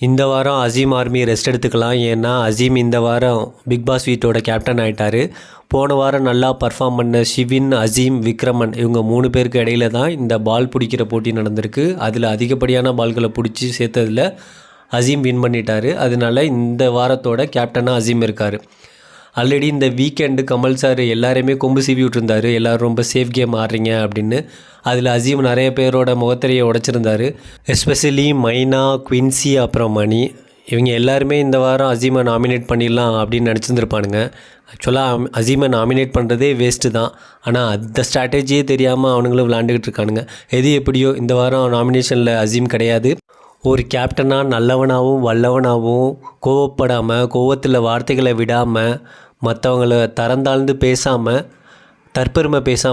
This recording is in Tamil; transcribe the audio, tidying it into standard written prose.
இந்த வாரம் அசீம் ஆர்மி ரெஸ்ட் எடுத்துக்கலாம். ஏன்னா அசீம் இந்த வாரம் பிக் பாஸ் வீட்டோட கேப்டன் ஆகிட்டார். போன வாரம் நல்லா பர்ஃபார்ம் பண்ண ஷிவின், அசீம், விக்ரமன் இவங்க 3 பேருக்கு இடையில தான் இந்த பால் பிடிக்கிற போட்டி நடந்திருக்கு. அதில் அதிகப்படியான பால்களை பிடிச்சி சேர்த்ததில் அசீம் வின் பண்ணிட்டார். அதனால இந்த வாரத்தோட கேப்டனாக அசீம் இருக்கார். ஆல்ரெடி இந்த வீக்கெண்டு கமல் சார் எல்லாரையுமே கொம்பு சீவி விட்டுருந்தார், எல்லோரும் ரொம்ப சேஃப் கேம் ஆடுறீங்க அப்படின்னு. அதில் அசீம் நிறைய பேரோட முகத்திரையை உடைச்சிருந்தார். எஸ்பெஷலி மைனா, குவின்சி, அப்புறம் மணி இவங்க எல்லாருமே இந்த வாரம் அசீமை நாமினேட் பண்ணிடலாம் அப்படின்னு நினச்சிருந்துருப்பானுங்க. ஆக்சுவலாக அசீமை நாமினேட் பண்ணுறதே வேஸ்ட்டு தான். ஆனால் அந்த ஸ்ட்ராட்டஜியே தெரியாமல் அவனுங்களும் விளாண்டுக்கிட்டு இருக்கானுங்க. எது எப்படியோ இந்த வாரம் நாமினேஷனில் அசீம் கிடையாது. ஒரு கேப்டனாக நல்லவனாகவும் வல்லவனாகவும் கோவப்படாமல், கோவத்தில் வார்த்தைகளை விடாமல், மற்றவங்கள தரந்தாழ்ந்து பேசாமல், தற்பெருமை பேசாமல்